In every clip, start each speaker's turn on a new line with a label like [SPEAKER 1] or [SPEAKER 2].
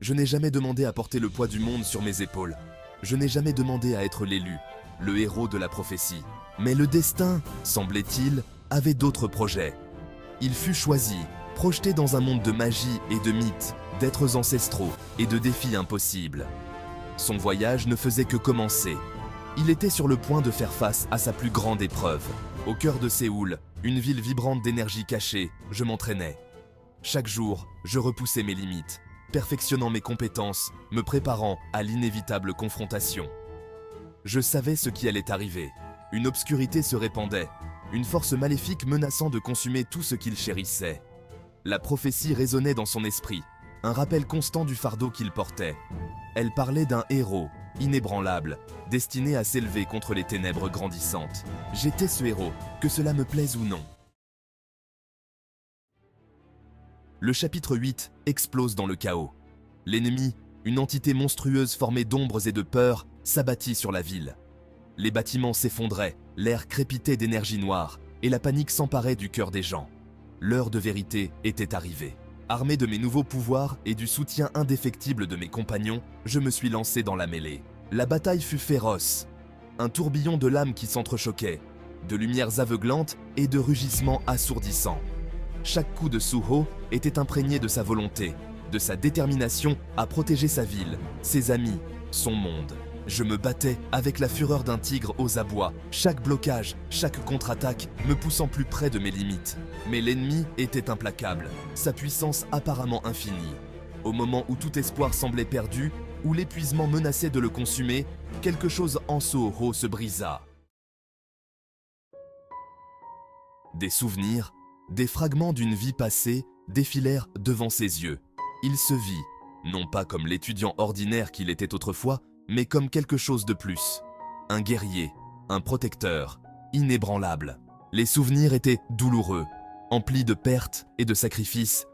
[SPEAKER 1] Je n'ai jamais demandé à porter le poids du monde sur mes épaules. Je n'ai jamais demandé à être l'élu, le héros de la prophétie. Mais le destin, semblait-il, avait d'autres projets. Il fut choisi, projeté dans un monde de magie et de mythes, d'êtres ancestraux et de défis impossibles. Son voyage ne faisait que commencer. Il était sur le point de faire face à sa plus grande épreuve. Au cœur de Séoul, une ville vibrante d'énergie cachée, je m'entraînais. Chaque jour, je repoussais mes limites, perfectionnant mes compétences, me préparant à l'inévitable confrontation. Je savais ce qui allait arriver. Une obscurité se répandait, une force maléfique menaçant de consumer tout ce qu'il chérissait. La prophétie résonnait dans son esprit, un rappel constant du fardeau qu'il portait. Elle parlait d'un héros, inébranlable, destiné à s'élever contre les ténèbres grandissantes. J'étais ce héros, que cela me plaise ou non. Le chapitre 8 explose dans le chaos. L'ennemi, une entité monstrueuse formée d'ombres et de peur, s'abattit sur la ville. Les bâtiments s'effondraient, l'air crépitait d'énergie noire, et la panique s'emparait du cœur des gens. L'heure de vérité était arrivée. Armé de mes nouveaux pouvoirs et du soutien indéfectible de mes compagnons, je me suis lancé dans la mêlée. La bataille fut féroce. Un tourbillon de lames qui s'entrechoquaient, de lumières aveuglantes et de rugissements assourdissants. Chaque coup de Suho était imprégné de sa volonté, de sa détermination à protéger sa ville, ses amis, son monde. Je me battais avec la fureur d'un tigre aux abois, chaque blocage, chaque contre-attaque me poussant plus près de mes limites. Mais l'ennemi était implacable, sa puissance apparemment infinie. Au moment où tout espoir semblait perdu, où l'épuisement menaçait de le consumer, quelque chose en Suho se brisa. Des souvenirs, des fragments d'une vie passée défilèrent devant ses yeux. Il se vit, non pas comme l'étudiant ordinaire qu'il était autrefois, mais comme quelque chose de plus. Un guerrier, un protecteur, inébranlable. Les souvenirs étaient douloureux, emplis de pertes et de sacrifices,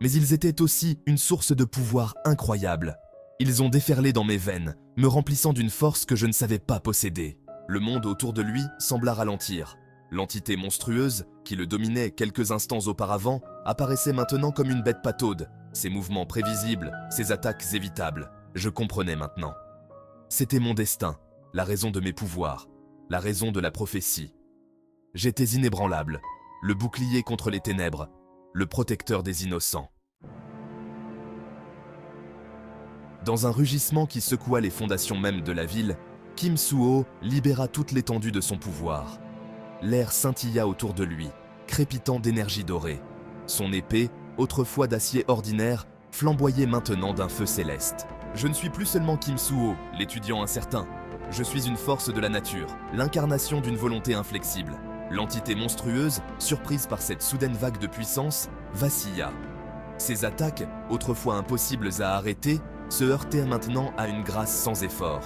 [SPEAKER 1] mais ils étaient aussi une source de pouvoir incroyable. Ils ont déferlé dans mes veines, me remplissant d'une force que je ne savais pas posséder. Le monde autour de lui sembla ralentir. L'entité monstrueuse, qui le dominait quelques instants auparavant, apparaissait maintenant comme une bête pataude, ses mouvements prévisibles, ses attaques évitables. Je comprenais maintenant. C'était mon destin, la raison de mes pouvoirs, la raison de la prophétie. J'étais inébranlable, le bouclier contre les ténèbres, le protecteur des innocents. Dans un rugissement qui secoua les fondations mêmes de la ville, Kim Suho libéra toute l'étendue de son pouvoir. L'air scintilla autour de lui, crépitant d'énergie dorée. Son épée, autrefois d'acier ordinaire, flamboyait maintenant d'un feu céleste. Je ne suis plus seulement Kim Suho, l'étudiant incertain. Je suis une force de la nature, l'incarnation d'une volonté inflexible. L'entité monstrueuse, surprise par cette soudaine vague de puissance, vacilla. Ses attaques, autrefois impossibles à arrêter, se heurtaient maintenant à une grâce sans effort.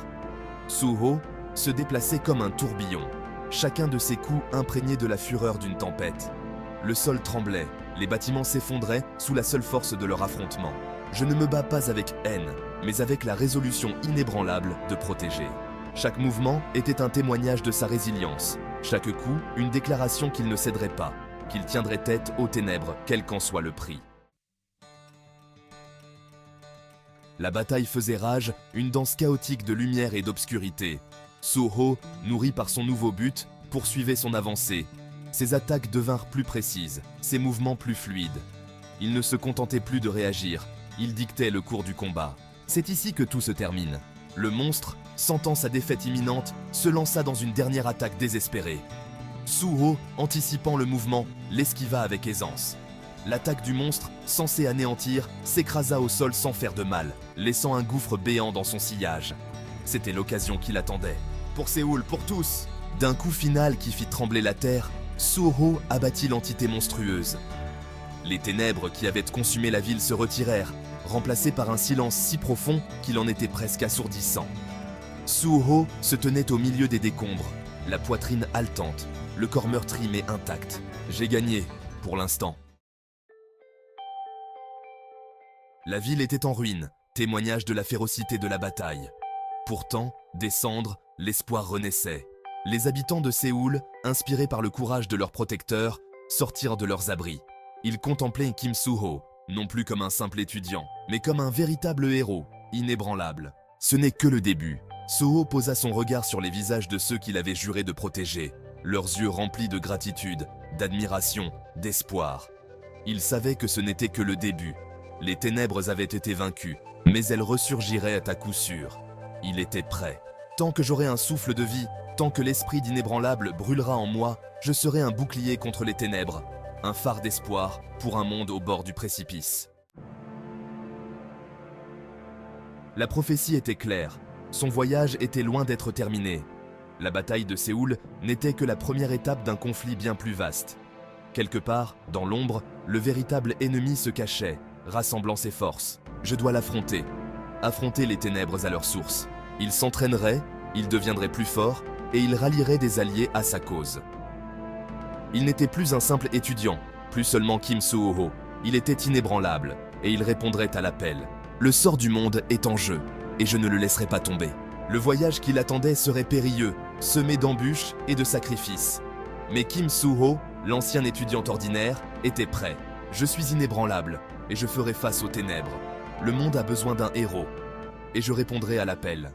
[SPEAKER 1] Suho se déplaçait comme un tourbillon, chacun de ses coups imprégné de la fureur d'une tempête. Le sol tremblait, les bâtiments s'effondraient sous la seule force de leur affrontement. Je ne me bats pas avec haine, mais avec la résolution inébranlable de protéger. Chaque mouvement était un témoignage de sa résilience, chaque coup une déclaration qu'il ne céderait pas, qu'il tiendrait tête aux ténèbres, quel qu'en soit le prix. La bataille faisait rage, une danse chaotique de lumière et d'obscurité. Suho, nourri par son nouveau but, poursuivait son avancée. Ses attaques devinrent plus précises, ses mouvements plus fluides. Il ne se contentait plus de réagir, il dictait le cours du combat. C'est ici que tout se termine. Le monstre, sentant sa défaite imminente, se lança dans une dernière attaque désespérée. Suho, anticipant le mouvement, l'esquiva avec aisance. L'attaque du monstre, censée anéantir, s'écrasa au sol sans faire de mal, laissant un gouffre béant dans son sillage. C'était l'occasion qu'il attendait. Pour Séoul, pour tous! D'un coup final qui fit trembler la terre, Suho abattit l'entité monstrueuse. Les ténèbres qui avaient consumé la ville se retirèrent, remplacées par un silence si profond qu'il en était presque assourdissant. Suho se tenait au milieu des décombres, la poitrine haletante, le corps meurtri mais intact. J'ai gagné, pour l'instant. La ville était en ruine, témoignage de la férocité de la bataille. Pourtant, des cendres, l'espoir renaissait. Les habitants de Séoul, inspirés par le courage de leurs protecteurs, sortirent de leurs abris. Ils contemplaient Kim Suho, non plus comme un simple étudiant, mais comme un véritable héros, inébranlable. Ce n'est que le début. Suho posa son regard sur les visages de ceux qu'il avait juré de protéger, leurs yeux remplis de gratitude, d'admiration, d'espoir. Il savait que ce n'était que le début. Les ténèbres avaient été vaincues, mais elles ressurgiraient à coup sûr. Il était prêt. Tant que j'aurai un souffle de vie, tant que l'esprit d'inébranlable brûlera en moi, je serai un bouclier contre les ténèbres, un phare d'espoir pour un monde au bord du précipice. La prophétie était claire. Son voyage était loin d'être terminé. La bataille de Séoul n'était que la première étape d'un conflit bien plus vaste. Quelque part, dans l'ombre, le véritable ennemi se cachait, rassemblant ses forces. Je dois l'affronter. Affronter les ténèbres à leur source. Il s'entraînerait, il deviendrait plus fort, et il rallierait des alliés à sa cause. Il n'était plus un simple étudiant, plus seulement Kim Suho. Il était inébranlable, et il répondrait à l'appel. Le sort du monde est en jeu, et je ne le laisserai pas tomber. Le voyage qui l'attendait serait périlleux, semé d'embûches et de sacrifices. Mais Kim Suho, l'ancien étudiant ordinaire, était prêt. Je suis inébranlable, et je ferai face aux ténèbres. Le monde a besoin d'un héros, et je répondrai à l'appel.